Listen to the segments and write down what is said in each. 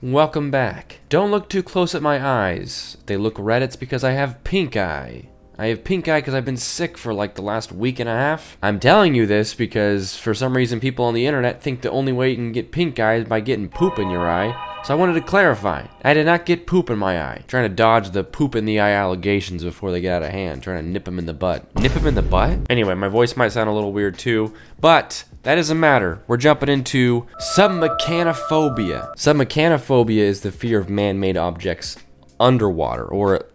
Welcome back. Don't look too close at my eyes. If they look red, it's because I have pink eye. I have pink eye because I've been sick for like the last week and a half. I'm telling you this because for some reason people on the internet think the only way you can get pink eye is by getting poop in your eye. So I wanted to clarify. I did not get poop in my eye. Trying to dodge the poop in the eye allegations before they get out of hand. Trying to nip them in the butt. Nip them in the butt? Anyway, my voice might sound a little weird too, but that doesn't matter. We're jumping into submechanophobia. Submechanophobia is the fear of man-made objects underwater or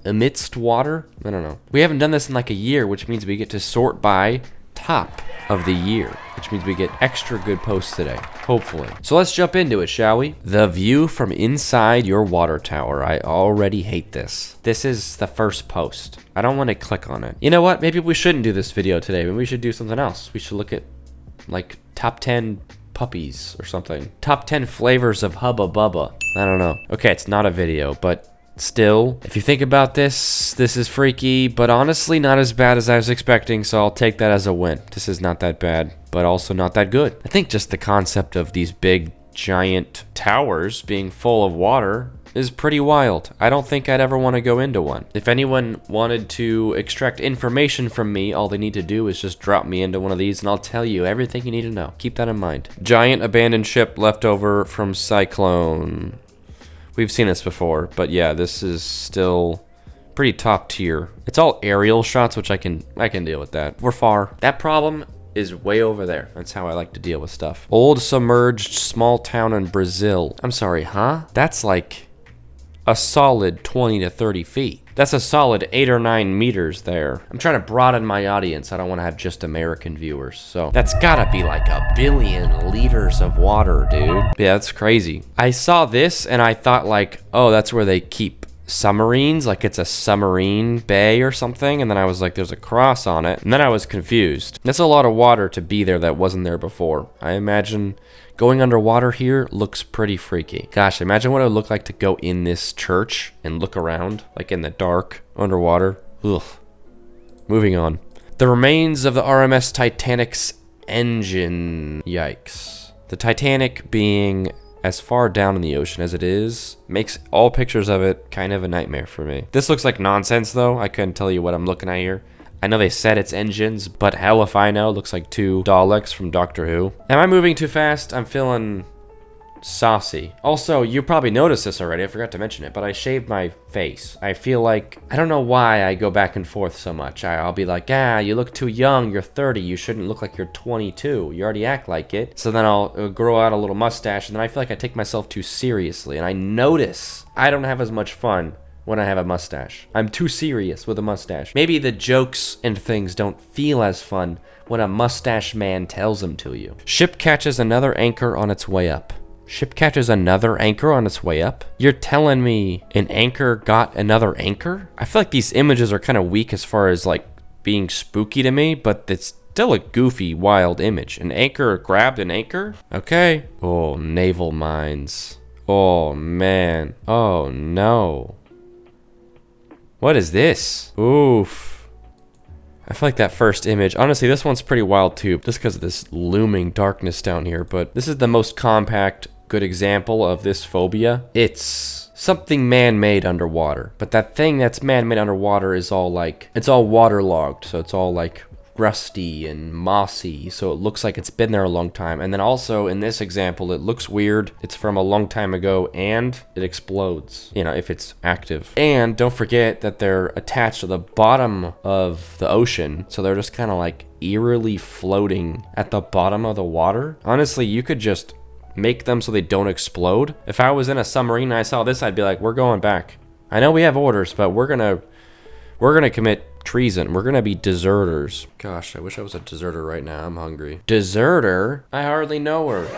amidst water. I don't know. We haven't done this in like a year, which means we get to sort by top of the year, which means we get extra good posts today, hopefully. So let's jump into it, shall we? The view from inside your water tower. I already hate this. This is the first post. I don't want to click on it. You know what? Maybe we shouldn't do this video today. Maybe we should do something else. We should look at like top 10 puppies or something. Top 10 flavors of Hubba Bubba. I don't know. Okay, it's not a video, but still, if you think about this, this is freaky, but honestly not as bad as I was expecting, so I'll take that as a win. This is not that bad, but also not that good. I think just the concept of these big, giant towers being full of water is pretty wild. I don't think I'd ever want to go into one. If anyone wanted to extract information from me, all they need to do is just drop me into one of these and I'll tell you everything you need to know. Keep that in mind. Giant abandoned ship left over from Cyclone. We've seen this before, but yeah, this is still pretty top tier. It's all aerial shots, which I can deal with that. We're far. That problem is way over there. That's how I like to deal with stuff. Old submerged small town in Brazil. I'm sorry, huh? That's like a solid 20 to 30 feet. That's a solid 8 or 9 meters there. I'm trying to broaden my audience. I don't want to have just American viewers. So that's gotta be like 1 billion liters of water, dude. Yeah, that's crazy. I saw this and I thought like, oh, that's where they keep submarines. Like it's a submarine bay or something. And then I was like, there's a cross on it. And then I was confused. That's a lot of water to be there that wasn't there before. I imagine going underwater here looks pretty freaky. Gosh, imagine what it would look like to go in this church and look around, like in the dark, underwater. Ugh. Moving on. The remains of the RMS Titanic's engine. Yikes. The Titanic being as far down in the ocean as it is makes all pictures of it kind of a nightmare for me. This looks like nonsense though. I couldn't tell you what I'm looking at here. I know they said it's engines, but hell if I know. It looks like 2 Daleks from Doctor Who. Am I moving too fast? I'm feeling saucy. Also, you probably noticed this already. I forgot to mention it, but I shaved my face. I feel like, I don't know why I go back and forth so much. I'll be like, you look too young. You're 30. You shouldn't look like you're 22. You already act like it. So then I'll grow out a little mustache, and then I feel like I take myself too seriously. And I notice I don't have as much fun when I have a mustache. I'm too serious with a mustache. Maybe the jokes and things don't feel as fun when a mustache man tells them to you. Ship catches another anchor on its way up. Ship catches another anchor on its way up? You're telling me an anchor got another anchor? I feel like these images are kind of weak as far as like being spooky to me, but it's still a goofy, wild image. An anchor grabbed an anchor? Okay. Oh, naval mines. Oh, man. Oh, no. What is this? Oof. I feel like that first image, honestly, this one's pretty wild too, just because of this looming darkness down here, but this is the most compact, good example of this phobia. It's something man-made underwater, but that thing that's man-made underwater is all like, it's all waterlogged, so it's all like rusty and mossy, so it looks like it's been there a long time. And then also in this example, it looks weird. It's from a long time ago and it explodes, you know, if it's active. And don't forget that they're attached to the bottom of the ocean, so they're just kind of like eerily floating at the bottom of the water. Honestly, you could just make them so they don't explode. If I was in a submarine and I saw this, I'd be like, we're going back. I know we have orders, but we're gonna commit treason. We're gonna be deserters. Gosh, I wish I was a deserter right now. I'm hungry. Deserter? I hardly know her.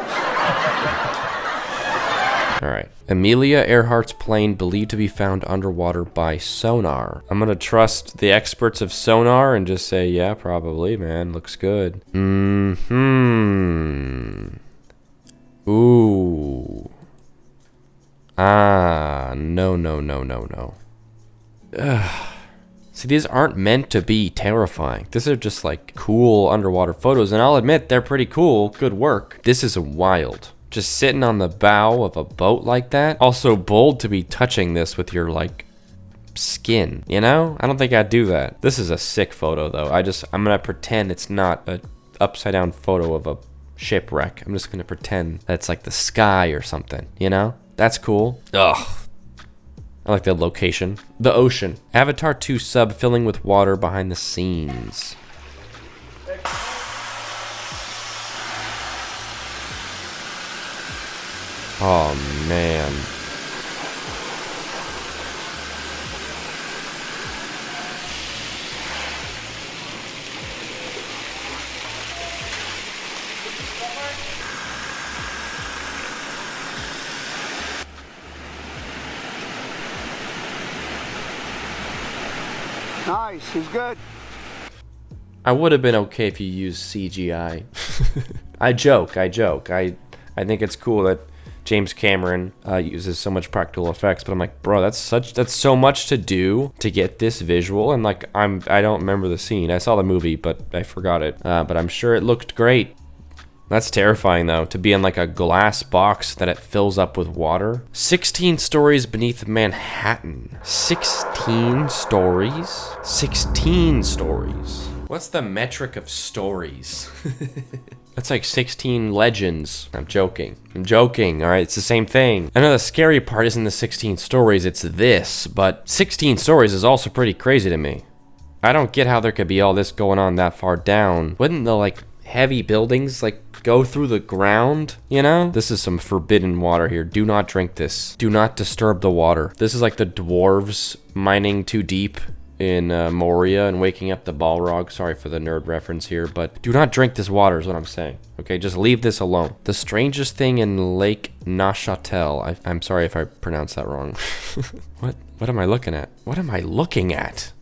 All right. Amelia Earhart's plane believed to be found underwater by sonar. I'm gonna trust the experts of sonar and just say, yeah, probably, man. Looks good. Ooh. No. Ugh. See, these aren't meant to be terrifying. These are just like cool underwater photos, and I'll admit they're pretty cool. Good work. This is wild. Just sitting on the bow of a boat like that. Also bold to be touching this with your like skin, you know? I don't think I'd do that. This is a sick photo though. I'm gonna pretend it's not a upside down photo of a shipwreck. I'm just gonna pretend that's like the sky or something, you know? That's cool. Ugh. I like the location. The ocean. Avatar 2 sub filling with water behind the scenes. Oh man. Nice, he's good. I would have been okay if you used CGI. I joke. I think it's cool that James Cameron uses so much practical effects, but I'm like, bro, that's so much to do to get this visual, and like I don't remember the scene. I saw the movie, but I forgot it. But I'm sure it looked great. That's terrifying though, to be in like a glass box that it fills up with water. 16 stories beneath Manhattan. 16 stories? 16 stories. What's the metric of stories? That's like 16 legends. I'm joking, all right? It's the same thing. I know the scary part isn't the 16 stories, it's this, but 16 stories is also pretty crazy to me. I don't get how there could be all this going on that far down. Wouldn't the like heavy buildings like go through the ground, you know? This is some forbidden water here. Do not drink this. Do not disturb the water. This is like the dwarves mining too deep in Moria and waking up the Balrog. Sorry for the nerd reference here, but do not drink this water is what I'm saying. Okay, just leave this alone. The strangest thing in Lake Neuchatel. I'm sorry if I pronounced that wrong. What am I looking at? What am I looking at?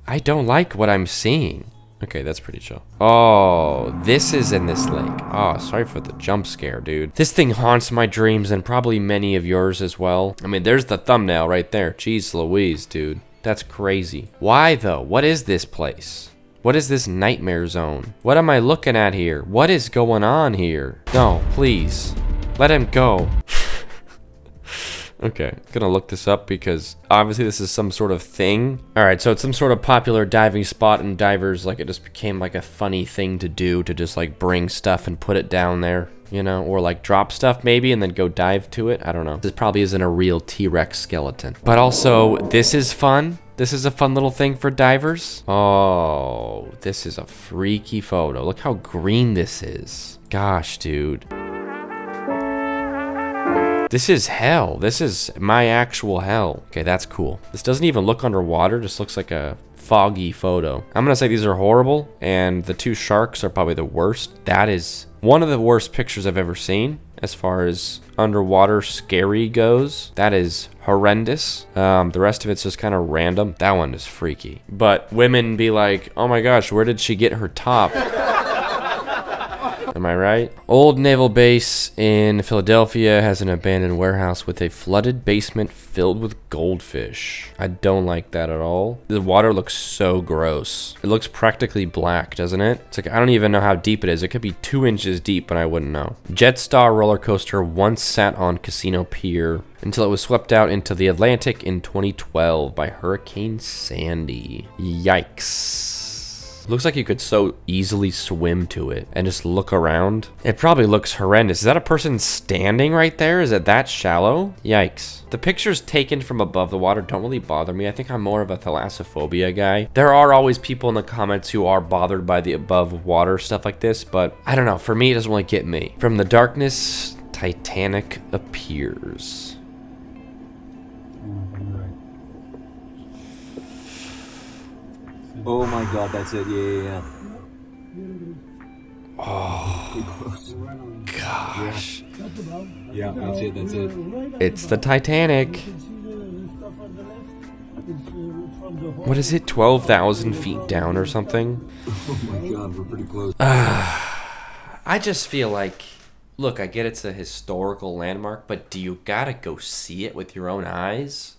I don't like what I'm seeing. Okay, that's pretty chill. Oh, this is in this lake. Oh, sorry for the jump scare, dude. This thing haunts my dreams and probably many of yours as well. I mean, there's the thumbnail right there. Jeez Louise, dude. That's crazy. Why though? What is this place? What is this nightmare zone? What am I looking at here? What is going on here? No, please. Let him go. Okay, gonna look this up because obviously this is some sort of thing. All right, so it's some sort of popular diving spot, and divers, like, it just became like a funny thing to do, to just like bring stuff and put it down there, you know, or like drop stuff maybe and then go dive to it. I don't know. This probably isn't a real T-Rex skeleton, but also this is fun. This is a fun little thing for divers. Oh, this is a freaky photo. Look how green this is. Gosh, dude. This is hell. This is my actual hell. Okay, that's cool. This doesn't even look underwater. Just looks like a foggy photo. I'm gonna say these are horrible, and the two sharks are probably the worst. That is one of the worst pictures I've ever seen as far as underwater scary goes. That is horrendous. The rest of it's just kind of random. That one is freaky. But women be like, oh my gosh, where did she get her top? Am I right? Old naval base in Philadelphia has an abandoned warehouse with a flooded basement filled with goldfish. I don't like that at all. The water looks so gross. It looks practically black, doesn't it? It's like, I don't even know how deep it is. It could be 2 inches deep, but I wouldn't know. Jetstar roller coaster once sat on Casino Pier until it was swept out into the Atlantic in 2012 by Hurricane Sandy. Yikes. Looks like you could so easily swim to it and just look around. It probably looks horrendous. Is that a person standing right there? Is it that shallow? Yikes. The pictures taken from above the water don't really bother me. I think I'm more of a thalassophobia guy. There are always people in the comments who are bothered by the above water stuff like this, but I don't know. For me, it doesn't really get me. From the darkness, Titanic appears. Oh my god, that's it. Yeah. Oh, gosh. Yeah, that's it. It's the Titanic. What is it, 12,000 feet down or something? Oh my god, we're pretty close. I just feel like, look, I get it's a historical landmark, but do you gotta go see it with your own eyes?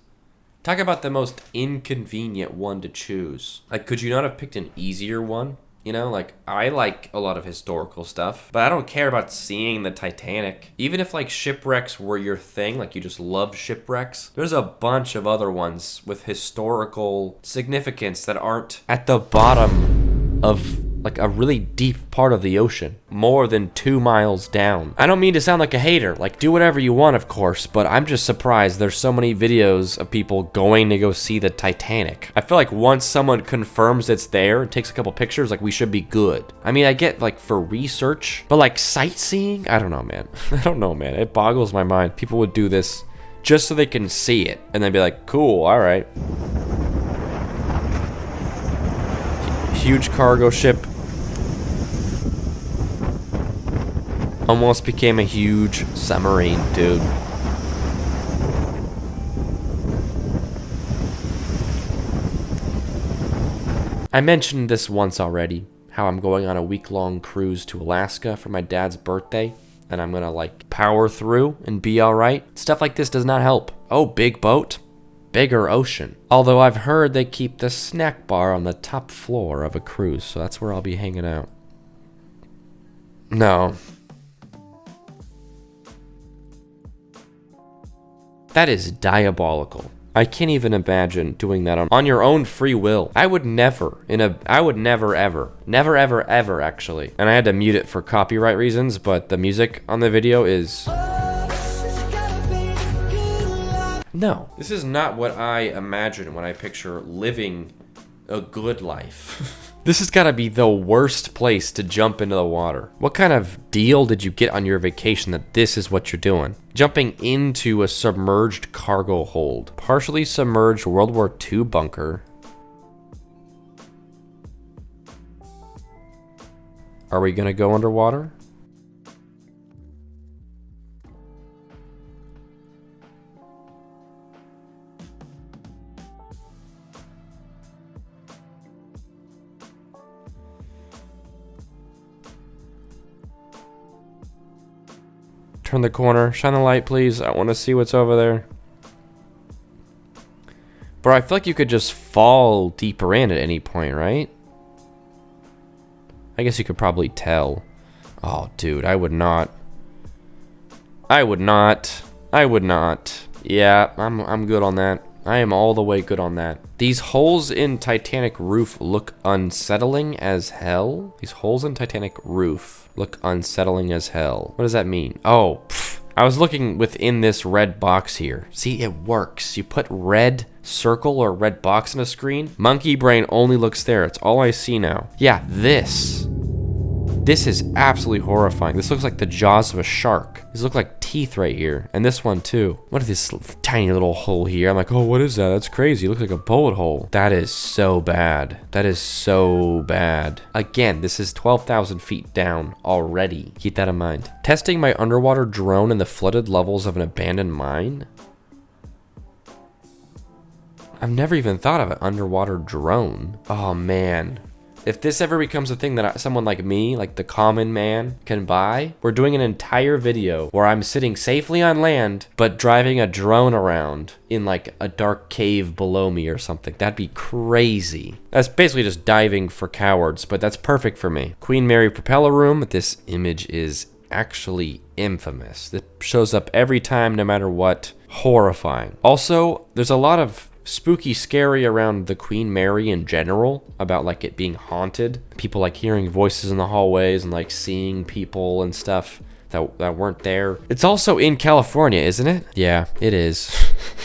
Talk about the most inconvenient one to choose. Like, could you not have picked an easier one? You know, like, I like a lot of historical stuff, but I don't care about seeing the Titanic. Even if, like, shipwrecks were your thing, like, you just love shipwrecks, there's a bunch of other ones with historical significance that aren't at the bottom of, like, a really deep part of the ocean, more than 2 miles down. I don't mean to sound like a hater, like, do whatever you want, of course, but I'm just surprised there's so many videos of people going to go see the Titanic. I feel like once someone confirms it's there and takes a couple pictures, like, we should be good. I mean, I get, like, for research, but, like, sightseeing? I don't know, man. I don't know, man. It boggles my mind. People would do this just so they can see it, and then be like, cool, all right. Huge cargo ship. Almost became a huge submarine, dude. I mentioned this once already, how I'm going on a week-long cruise to Alaska for my dad's birthday, and I'm gonna, like, power through and be alright. Stuff like this does not help. Oh, big boat, bigger ocean. Although I've heard they keep the snack bar on the top floor of a cruise, so that's where I'll be hanging out. No. That is diabolical. I can't even imagine doing that on your own free will. I would never ever actually. And I had to mute it for copyright reasons, but the music on the video is... No. This is not what I imagine when I picture living a good life. This has got to be the worst place to jump into the water. What kind of deal did you get on your vacation that this is what you're doing? Jumping into a submerged cargo hold. Partially submerged World War II bunker. Are we gonna go underwater? Turn the corner. Shine the light, please. I want to see what's over there. Bro, I feel like you could just fall deeper in at any point, right? I guess you could probably tell. Oh, dude, I would not. I would not. I would not. Yeah, I'm good on that. I am all the way good on that. These holes in Titanic roof look unsettling as hell. These holes in Titanic roof look unsettling as hell. What does that mean? Oh, pff. I was looking within this red box here. See, it works. You put red circle or red box on a screen. Monkey brain only looks there. It's all I see now. Yeah, this is absolutely horrifying. This looks like the jaws of a shark. These look like teeth right here. And this one too. What is this tiny little hole here? I'm like, oh, what is that? That's crazy. It looks like a bullet hole. That is so bad. That is so bad. Again, this is 12,000 feet down already. Keep that in mind. Testing my underwater drone in the flooded levels of an abandoned mine? I've never even thought of an underwater drone. Oh, man. If this ever becomes a thing that someone like me, like the common man, can buy, we're doing an entire video where I'm sitting safely on land, but driving a drone around in like a dark cave below me or something. That'd be crazy. That's basically just diving for cowards, but that's perfect for me. Queen Mary propeller room. This image is actually infamous. It shows up every time, no matter what. Horrifying. Also, there's a lot of spooky, scary around the Queen Mary in general, about like it being haunted. People like hearing voices in the hallways and like seeing people and stuff that weren't there. It's also in California, isn't it? Yeah, it is.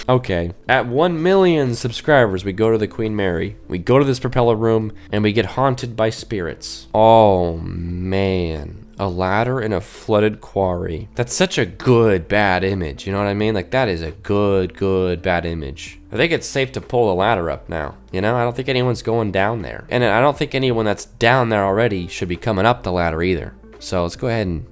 Okay. At 1 million subscribers, we go to the Queen Mary. We go to this propeller room and we get haunted by spirits. Oh man. A ladder in a flooded quarry. That's such a good, bad image. You know what I mean? Like, that is a good, bad image. I think it's safe to pull the ladder up now. You know, I don't think anyone's going down there. And I don't think anyone that's down there already should be coming up the ladder either. So let's go ahead and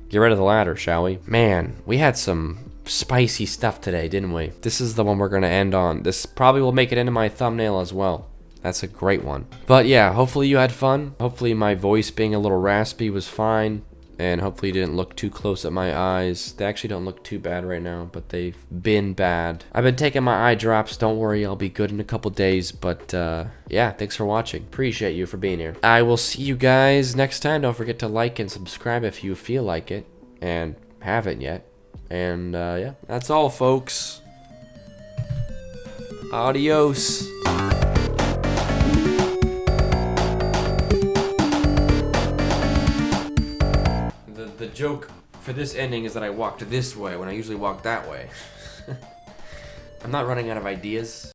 get rid of the ladder, shall we? Man, we had some spicy stuff today, didn't we? This is the one we're going to end on. This probably will make it into my thumbnail as well. That's a great one. But yeah, hopefully you had fun. Hopefully my voice being a little raspy was fine. And hopefully you didn't look too close at my eyes. They actually don't look too bad right now, but they've been bad. I've been taking my eye drops. Don't worry, I'll be good in a couple days. But yeah, thanks for watching. Appreciate you for being here. I will see you guys next time. Don't forget to like and subscribe if you feel like it and haven't yet. And yeah, that's all, folks. Adios. The joke for this ending is that I walked this way when I usually walk that way. I'm not running out of ideas.